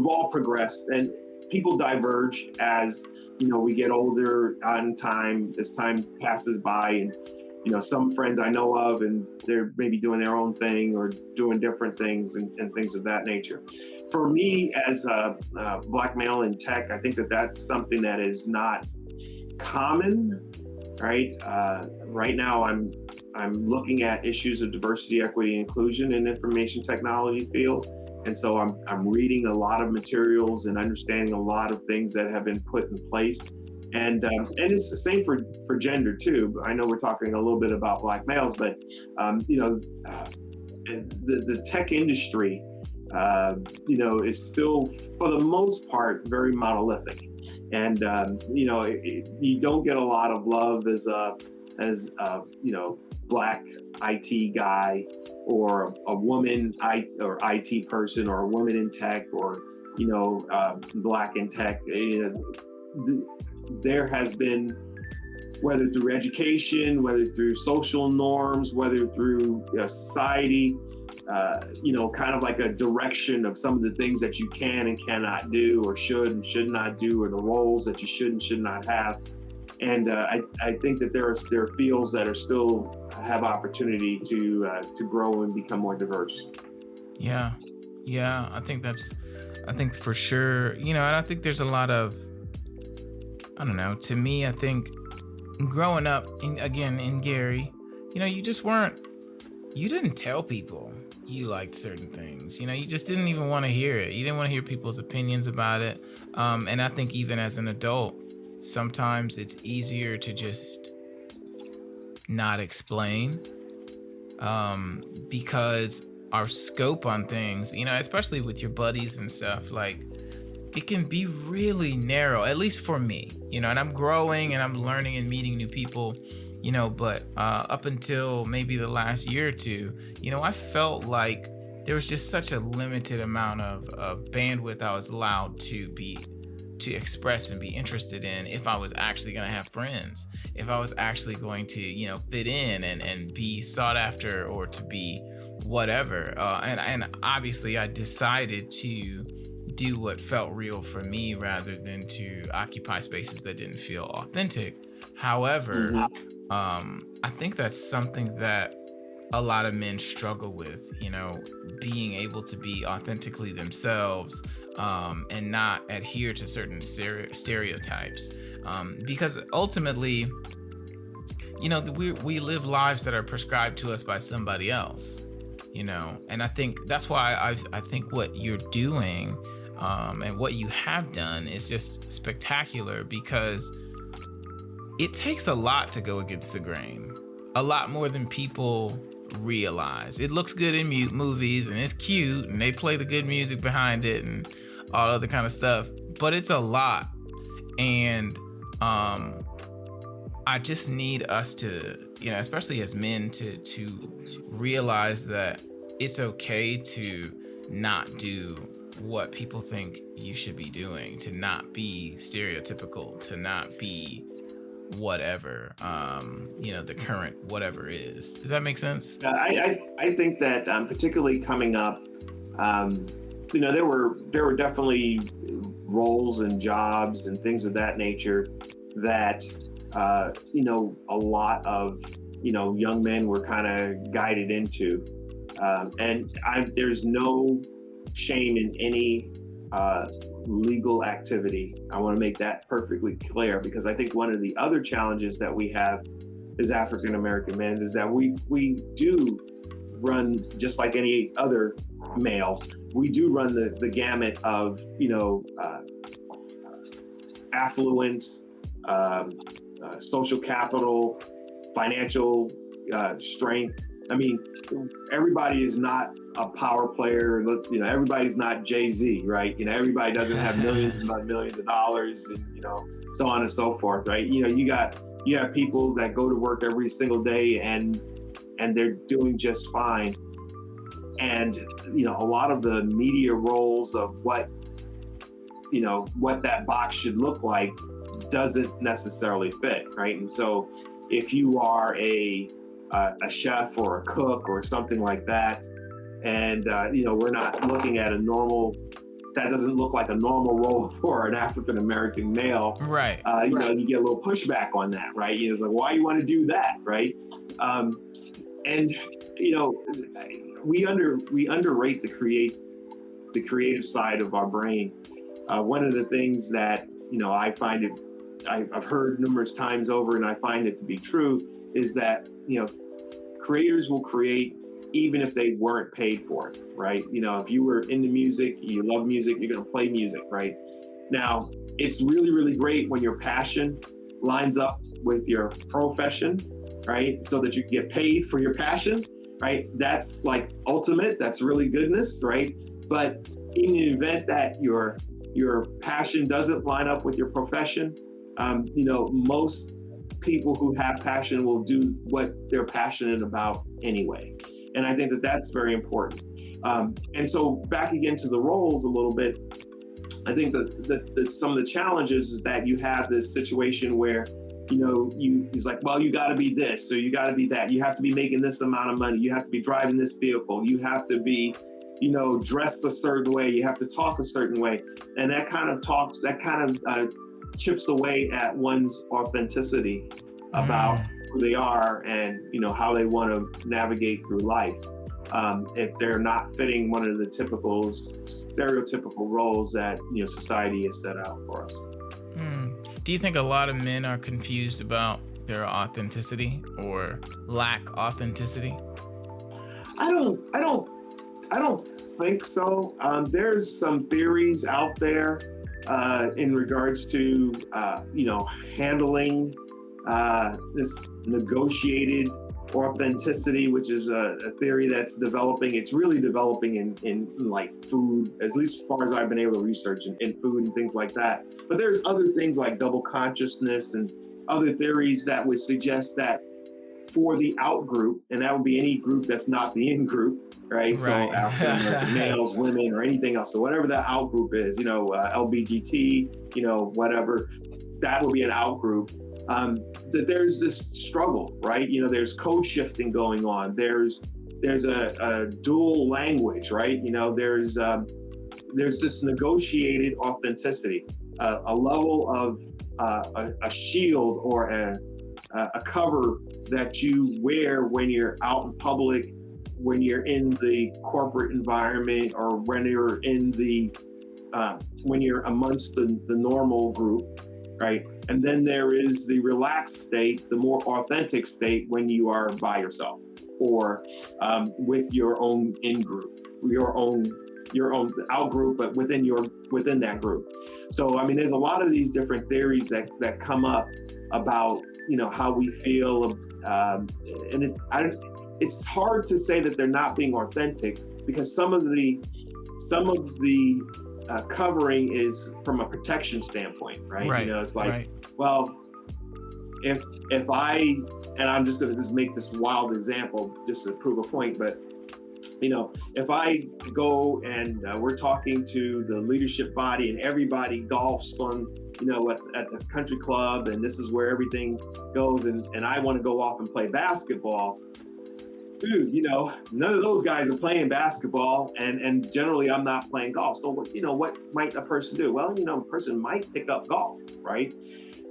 all progressed, and people diverge as, we get older on time, as time passes by. And, some friends I know of, and they're maybe doing their own thing or doing different things and things of that nature. For me, as a Black male in tech, I think that that's something that is not common, right? Right now, I'm looking at issues of diversity, equity, and inclusion in information technology field. And so I'm reading a lot of materials and understanding a lot of things that have been put in place. And it's the same for gender too. I know we're talking a little bit about Black males, but the tech industry, is still, for the most part, very monolithic. And you don't get a lot of love as Black IT guy, or a woman or IT person, or a woman in tech, or Black in tech. There has been, whether through education, whether through social norms, whether through society, kind of like a direction of some of the things that you can and cannot do, or should and should not do, or the roles that you should and should not have. And I think that there are fields that are still have opportunity to grow and become more diverse. Yeah, I think for sure, and I think there's a lot of, I don't know, to me, I think growing up in Gary, you didn't tell people you liked certain things. You just didn't even want to hear it. You didn't want to hear people's opinions about it. And I think even as an adult, sometimes it's easier to just not explain, because our scope on things, especially with your buddies and stuff, like, it can be really narrow, at least for me, and I'm growing and I'm learning and meeting new people, but up until maybe the last year or two, I felt like there was just such a limited amount of bandwidth I was allowed to to express and be interested in if I was actually going to have friends, if I was actually going to, fit in and be sought after or to be whatever. And obviously I decided to do what felt real for me rather than to occupy spaces that didn't feel authentic. However, I think that's something that a lot of men struggle with, being able to be authentically themselves, and not adhere to certain stereotypes. Because ultimately, we live lives that are prescribed to us by somebody else, and I think that's why I think what you're doing, and what you have done is just spectacular, because it takes a lot to go against the grain, a lot more than people realize. It looks good in movies and it's cute and they play the good music behind it and all other kind of stuff, but it's a lot. And I just need us to, especially as men, to realize that it's okay to not do what people think you should be doing, to not be stereotypical, to not be whatever, the current whatever is. Does that make sense? I think that particularly coming up, there were definitely roles and jobs and things of that nature that a lot of young men were kind of guided into, and there's no shame in any legal activity. I want to make that perfectly clear, because I think one of the other challenges that we have as African American men is that we do run, just like any other male, we do run the gamut of affluence, social capital, financial strength. I mean, everybody is not a power player. Everybody's not Jay-Z, right? Everybody doesn't have millions and millions of dollars, and so on and so forth, right? You have people that go to work every single day and they're doing just fine. And a lot of the media roles of what that box should look like doesn't necessarily fit, right? And so if you are a chef or a cook or something like that, and we're not looking at that doesn't look like a normal role for an African American male, right? You get a little pushback on that, right? It's like, why you want to do that, right? And we underrate the creative side of our brain. One of the things that I find it, I've heard numerous times over, and I find it to be true, is that creators will create even if they weren't paid for it, right? If you were into music, you love music, you're going to play music, right? Now, it's really, really great when your passion lines up with your profession, right? So that you can get paid for your passion, right? That's like ultimate, that's really goodness, right? But in the event that your passion doesn't line up with your profession, most people who have passion will do what they're passionate about anyway. And I think that that's very important. And so back again to the roles a little bit, I think that some of the challenges is that you have this situation where, he's like, well, you got to be this, so you got to be that. You have to be making this amount of money. You have to be driving this vehicle. You have to be, dressed a certain way. You have to talk a certain way. And that kind of chips away at one's authenticity about who they are and how they want to navigate through life, if they're not fitting one of the stereotypical roles that society has set out for us. Do you think a lot of men are confused about their authenticity or lack authenticity? I don't think so. There's some theories out there in regards to handling this negotiated authenticity, which is a theory that's developing. It's really developing in like food, at least as far as I've been able to research in food and things like that. But there's other things like double consciousness and other theories that would suggest that for the out group, and that would be any group that's not the in group, right? So African American males, women, or anything else. So whatever that out group is, LBGT, whatever, that would be an out group. That there's this struggle, right? There's code shifting going on. There's a dual language, right? There's this negotiated authenticity, a level of a shield or a cover that you wear when you're out in public, when you're in the corporate environment, or when you're when you're amongst the normal group, right? And then there is the relaxed state, the more authentic state, when you are by yourself or with your own in group, your own out group, but within that group. So I mean, there's a lot of these different theories that come up about how we feel, and it's hard to say that they're not being authentic, because some of the covering is from a protection standpoint, right? Right. It's like, right. Well, if I, and I'm just going to just make this wild example just to prove a point, but if I go and we're talking to the leadership body and everybody golfs on, at the country club, and this is where everything goes, and I want to go off and play basketball, dude, none of those guys are playing basketball, and generally I'm not playing golf. So what might a person do? Well, a person might pick up golf, right?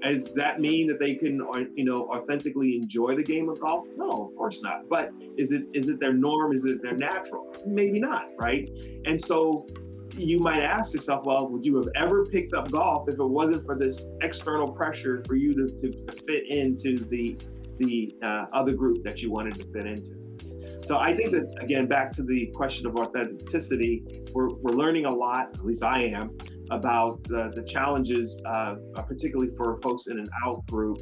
Does that mean that they can, authentically enjoy the game of golf? No, of course not. But is it their norm? Is it their natural? Maybe not, right? And so you might ask yourself, well, would you have ever picked up golf if it wasn't for this external pressure for you to fit into the other group that you wanted to fit into? So I think that, again, back to the question of authenticity, we're learning a lot, at least I am, about the challenges, particularly for folks in an out group,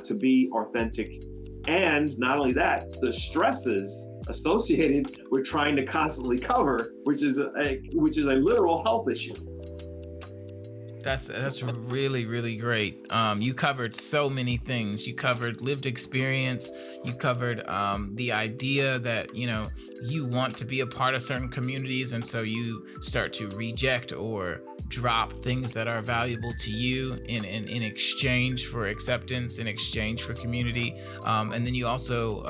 to be authentic. And not only that, the stresses associated with trying to constantly cover, which is a literal health issue. That's really, really great. You covered so many things. You covered lived experience. You covered the idea that, you want to be a part of certain communities, and so you start to reject or drop things that are valuable to you in exchange for acceptance, in exchange for community. And then you also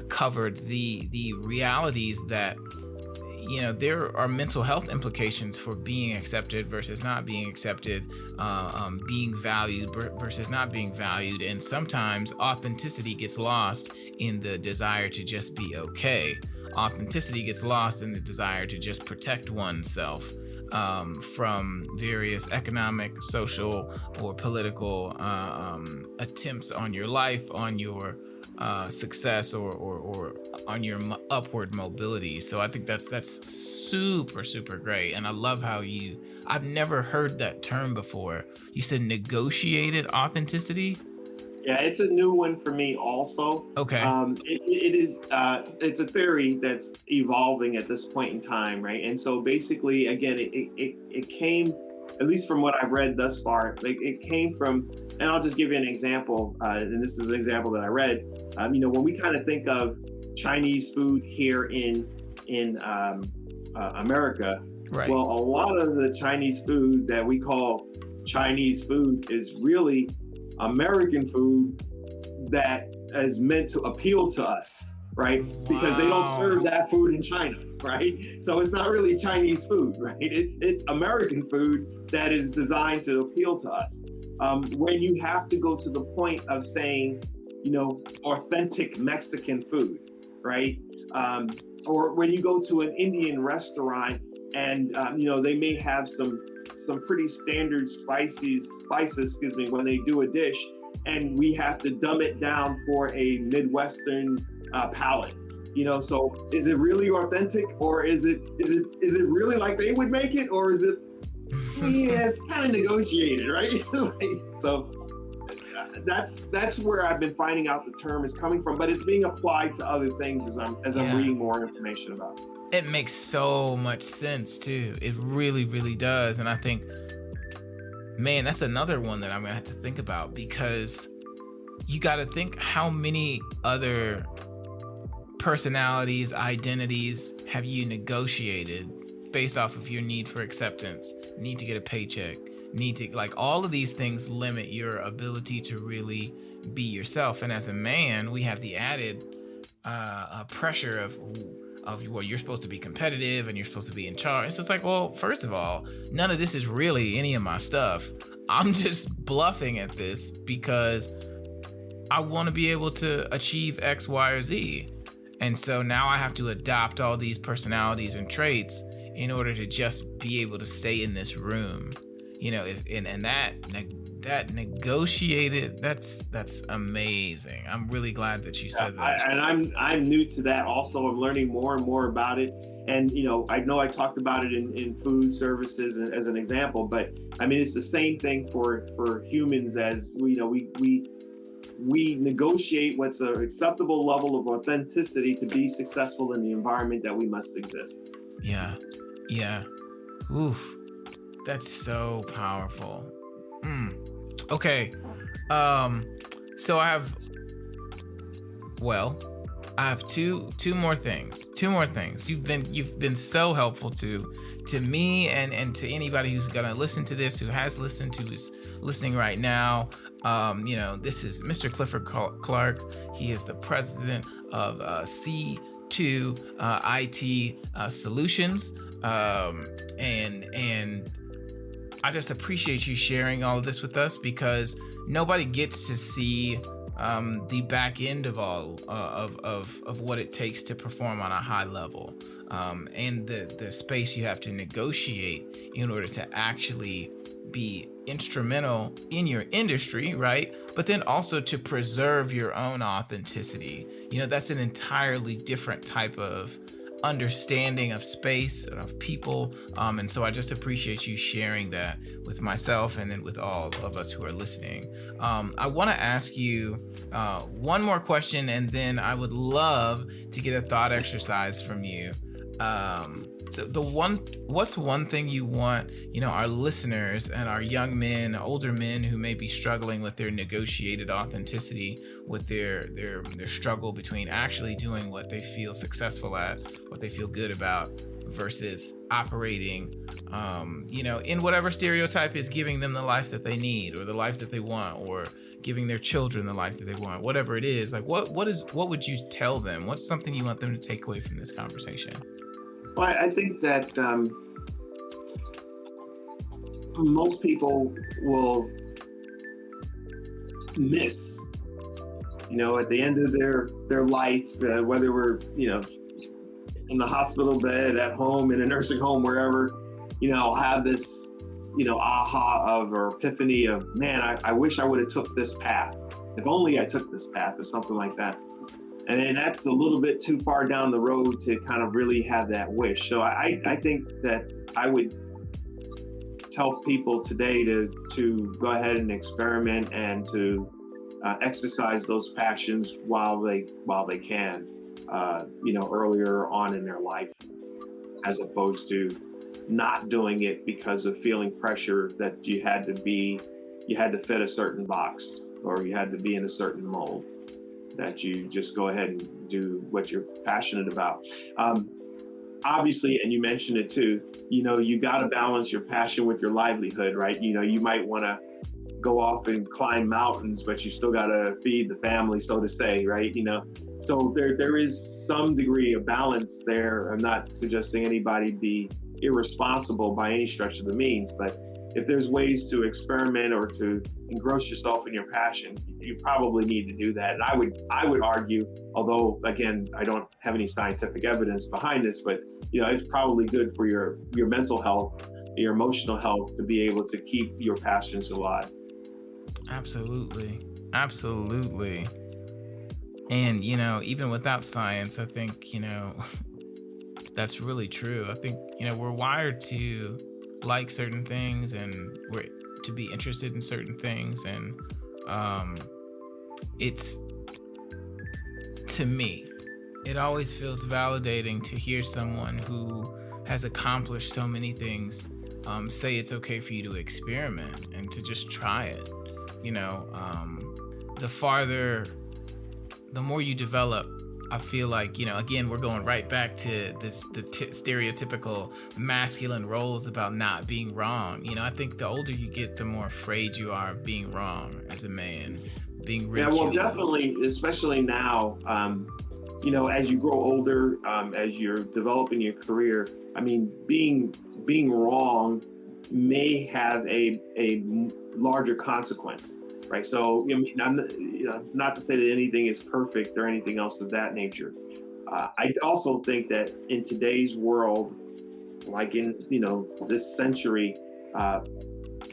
covered the realities that there are mental health implications for being accepted versus not being accepted, being valued versus not being valued. And sometimes authenticity gets lost in the desire to just be okay. Authenticity gets lost in the desire to just protect oneself from various economic, social, or political attempts on your life, on your success, or on your upward mobility. So I think that's super, super great. And I love how I've never heard that term before. You said negotiated authenticity? Yeah, it's a new one for me also. Okay. It is, it's a theory that's evolving at this point in time, right? And so basically, again, it came, at least from what I've read thus far, it came from, and I'll just give you an example, and this is an example that I read. When we kind of think of Chinese food here in America, right. Well, a lot of the Chinese food that we call Chinese food is really American food that is meant to appeal to us, right? Wow. Because they don't serve that food in China, right? So it's not really Chinese food, right? It's American food that is designed to appeal to us. When you have to go to the point of saying, authentic Mexican food, right? Or when you go to an Indian restaurant and, they may have some pretty standard spices, when they do a dish, and we have to dumb it down for a Midwestern palate. So is it really authentic, or is it really like they would make it, or is it? Yeah, it's kind of negotiated, right? So that's where I've been finding out the term is coming from, but it's being applied to other things as I'm reading more information about it. It makes so much sense too. It really, really does. And I think, man, that's another one that I'm gonna have to think about, because you got to think how many other personalities, identities have you negotiated based off of your need for acceptance, need to get a paycheck, need to, like, all of these things limit your ability to really be yourself. And as a man, we have the added pressure of, well, you're supposed to be competitive and you're supposed to be in charge. It's just like, well, first of all, none of this is really any of my stuff. I'm just bluffing at this because I want to be able to achieve X, Y, or Z. And so now I have to adopt all these personalities and traits in order to just be able to stay in this room. You know, that negotiated, that's amazing. I'm really glad that you said that. And I'm new to that also. I'm learning more and more about it. And, you know I talked about it in food services as an example, but I mean, it's the same thing for humans. As we negotiate what's an acceptable level of authenticity to be successful in the environment that we must exist. Yeah. Oof. That's so powerful. Okay. So I have two more things. You've been so helpful to me and to anybody who's gonna listen to this, who has listened to, who's listening right now. This is Mr. Clifford Clarke. He is the president of C2 IT Solutions. And I just appreciate you sharing all of this with us, because nobody gets to see the back end of all of what it takes to perform on a high level, and the space you have to negotiate in order to actually be instrumental in your industry, right? But then also to preserve your own authenticity. That's an entirely different type of understanding of space and of people, and so I just appreciate you sharing that with myself and then with all of us who are listening. I want to ask you one more question, and then I would love to get a thought exercise from you. So what's one thing you want, our listeners and our young men, older men who may be struggling with their negotiated authenticity, with their struggle between actually doing what they feel successful at, what they feel good about, versus operating, in whatever stereotype is giving them the life that they need, or the life that they want, or giving their children the life that they want, whatever it is. Like, what would you tell them? What's something you want them to take away from this conversation? Well, I think that most people will miss, at the end of their life, whether we're, in the hospital bed, at home, in a nursing home, wherever, have this, aha or epiphany of, man, I wish I would have took this path. If only I took this path, or something like that. And that's a little bit too far down the road to kind of really have that wish. So I think that I would tell people today to go ahead and experiment, and to exercise those passions while they can, earlier on in their life, as opposed to not doing it because of feeling pressure that you had to fit a certain box, or you had to be in a certain mold. That you just go ahead and do what you're passionate about. Obviously, and you mentioned it too, you got to balance your passion with your livelihood, right? You might want to go off and climb mountains, but you still got to feed the family, so to say, right? So there is some degree of balance there. I'm not suggesting anybody be irresponsible by any stretch of the means, but if there's ways to experiment or to engross yourself in your passion, you probably need to do that. And I would argue, although again, I don't have any scientific evidence behind this, but it's probably good for your mental health, your emotional health, to be able to keep your passions alive. Absolutely. And even without science, I think that's really true. I think we're wired to like certain things, and we're to be interested in certain things, and it's, to me, it always feels validating to hear someone who has accomplished so many things say it's okay for you to experiment and to just try it. the more you develop, I feel like, again, we're going right back to the stereotypical masculine roles about not being wrong. I think the older you get, the more afraid you are of being wrong as a man, being ridiculed. Yeah, well, definitely, especially now, as you grow older, as you're developing your career, I mean, being wrong may have a larger consequence, right? So, not to say that anything is perfect or anything else of that nature. I also think that in today's world, like in, this century,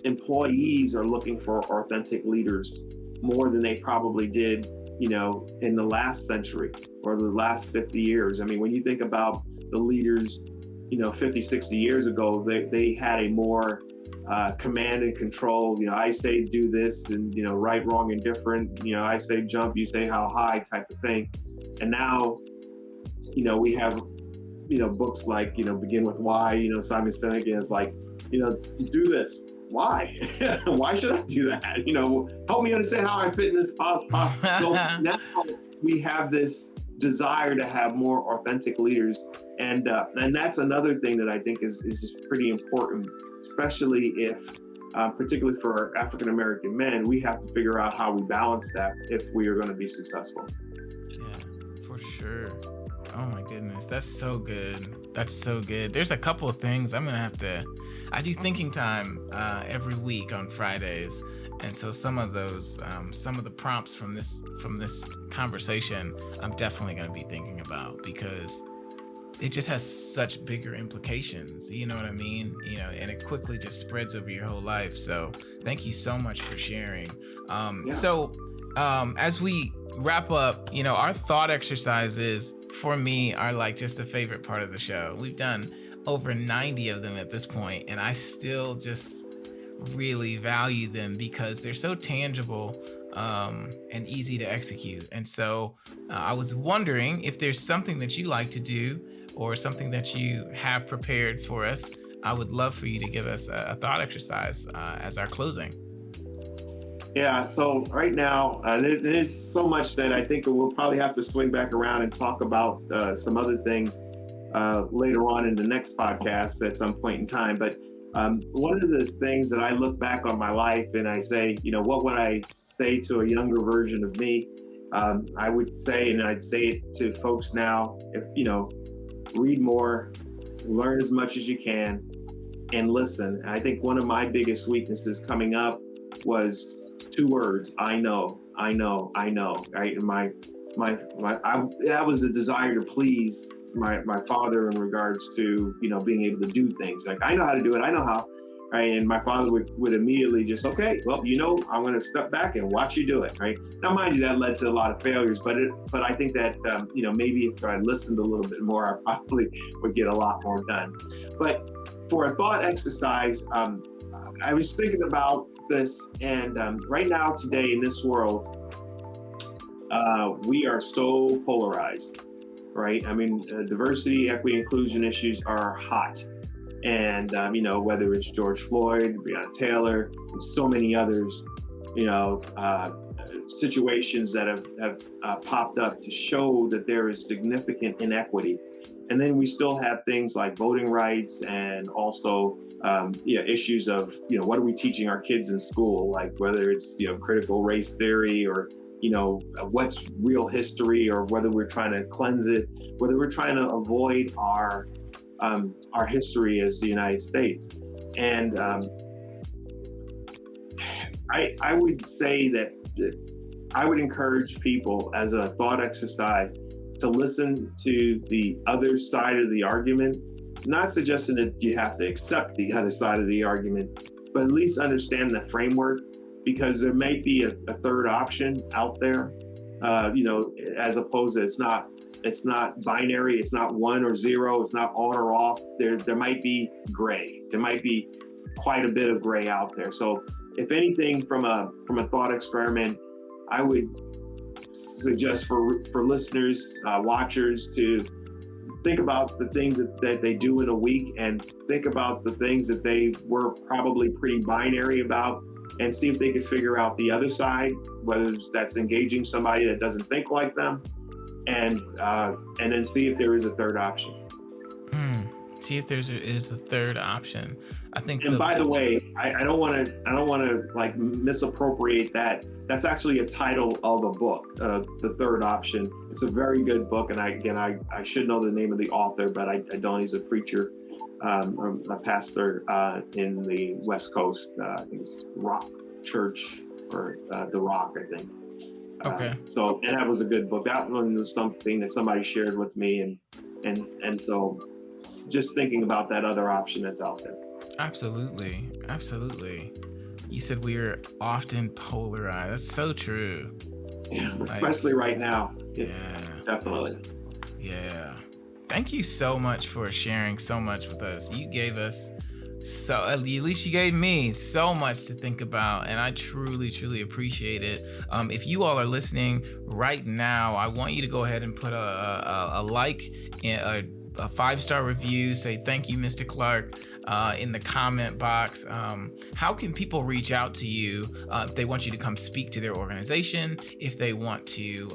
employees are looking for authentic leaders more than they probably did, in the last century or the last 50 years. I mean, when you think about the leaders, 50, 60 years ago, they had a more command and control. I say do this, and right, wrong, and different. I say jump, you say how high, type of thing. And now, we have, books like Begin with Why. Simon Sinek is like, do this. Why? Why should I do that? Help me understand how I fit in this box. So now we have this desire to have more authentic leaders, and that's another thing that I think is just pretty important, especially if, particularly for African American men, we have to figure out how we balance that if we are going to be successful. Yeah, for sure. Oh my goodness, that's so good. That's so good. There's a couple of things I do thinking time every week on Fridays. And so some of the prompts from this conversation, I'm definitely going to be thinking about, because it just has such bigger implications. You know what I mean? And it quickly just spreads over your whole life. So thank you so much for sharing. So as we wrap up, our thought exercises for me are like just the favorite part of the show. We've done over 90 of them at this point, and I still just really value them because they're so tangible and easy to execute. And so I was wondering if there's something that you like to do or something that you have prepared for us. I would love for you to give us a thought exercise as our closing. Yeah, so right now, there's so much that I think we'll probably have to swing back around and talk about some other things later on in the next podcast at some point in time. But one of the things that I look back on my life and I say, what would I say to a younger version of me? I would say, and I'd say it to folks now, if, read more, learn as much as you can, and listen. And I think one of my biggest weaknesses coming up was 2 words: I know, right? And that was a desire to please my father in regards to, being able to do things. Like, I know how to do it. I know how, right? And my father would immediately just, okay, well, I'm going to step back and watch you do it, right? Now, mind you, that led to a lot of failures, but I think that, maybe if I listened a little bit more, I probably would get a lot more done. But for a thought exercise, I was thinking about this, and right now, today in this world, we are so polarized, right? I mean, diversity, equity, inclusion issues are hot. And, whether it's George Floyd, Breonna Taylor, and so many others, situations that have popped up to show that there is significant inequity. And then we still have things like voting rights and also issues of, what are we teaching our kids in school? Like whether it's, critical race theory or, what's real history, or whether we're trying to cleanse it, whether we're trying to avoid our history as the United States. And I would say that I would encourage people as a thought exercise to listen to the other side of the argument, not suggesting that you have to accept the other side of the argument, but at least understand the framework, because there might be a third option out there, as opposed to it's not binary, it's not 1 or 0, it's not on or off. There might be gray. There might be quite a bit of gray out there. So if anything, from a thought experiment, I would suggest for listeners, watchers, to think about the things that they do in a week, and think about the things that they were probably pretty binary about, and see if they could figure out the other side, whether that's engaging somebody that doesn't think like them, and then see if there is a third option. See if is a third option. I think. And by the way, I don't want to like misappropriate that. That's actually a title of a book, The Third Option. It's a very good book, and I should know the name of the author, but I don't. He's a preacher, a pastor in the West Coast. I think it's Rock Church or The Rock, I think. Okay. So, and that was a good book. That one was something that somebody shared with me, and so just thinking about that other option that's out there. Absolutely. You said we are often polarized. That's so true. Yeah, especially right now. Yeah. Definitely. Yeah. Thank you so much for sharing so much with us. You gave us at least you gave me so much to think about, and I truly appreciate it. If you all are listening right now, I want you to go ahead and put a like, a 5-star review, say thank you, Mr. Clarke, in the comment box. How can people reach out to you if they want you to come speak to their organization, if they want to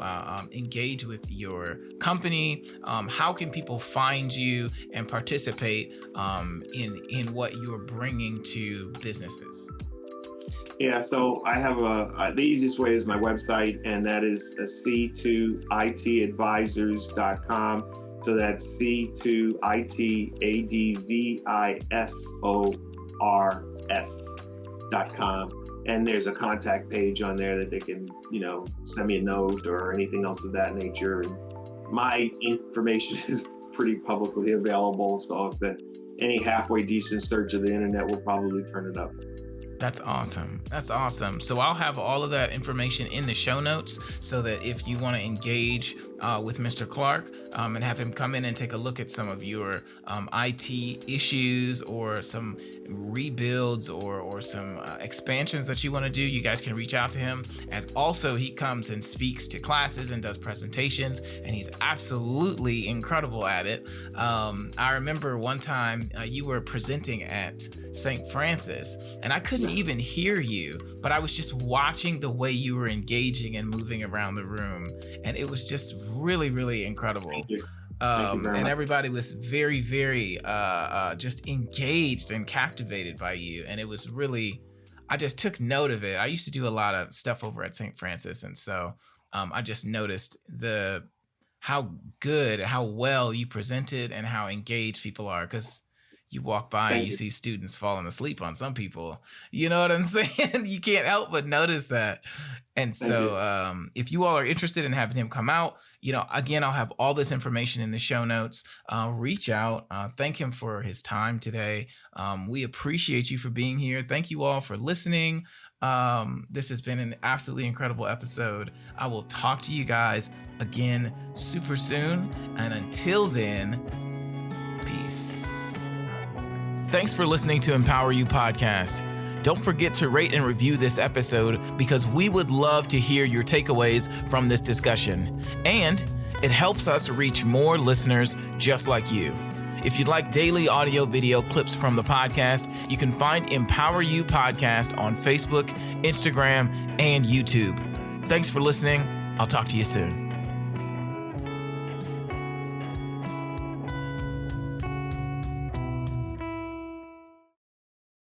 engage with your company? How can people find you and participate in what you're bringing to businesses? Yeah, so I have the easiest way is my website, and that is c2itadvisors.com. So that's c2itadvisors.com. And there's a contact page on there that they can, send me a note or anything else of that nature. And my information is pretty publicly available. So if any halfway decent search of the internet will probably turn it up. That's awesome. So I'll have all of that information in the show notes so that if you want to engage with Mr. Clarke and have him come in and take a look at some of your IT issues or some rebuilds or some expansions that you want to do, you guys can reach out to him. And also he comes and speaks to classes and does presentations, and he's absolutely incredible at it. I remember one time you were presenting at St. Francis, and I couldn't even hear you, but I was just watching the way you were engaging and moving around the room, and it was just really incredible. Thank you. And everybody was very just engaged and captivated by you, and it was really, I just took note of it. I used to do a lot of stuff over at St. Francis, and so I just noticed how well you presented and how engaged people are, because you walk by and you see students falling asleep on some people. You know what I'm saying? You can't help but notice that. And so if you all are interested in having him come out, again, I'll have all this information in the show notes. Reach out. Thank him for his time today. We appreciate you for being here. Thank you all for listening. This has been an absolutely incredible episode. I will talk to you guys again super soon. And until then, peace. Thanks for listening to Empower You Podcast. Don't forget to rate and review this episode, because we would love to hear your takeaways from this discussion. And it helps us reach more listeners just like you. If you'd like daily audio video clips from the podcast, you can find Empower You Podcast on Facebook, Instagram, and YouTube. Thanks for listening. I'll talk to you soon.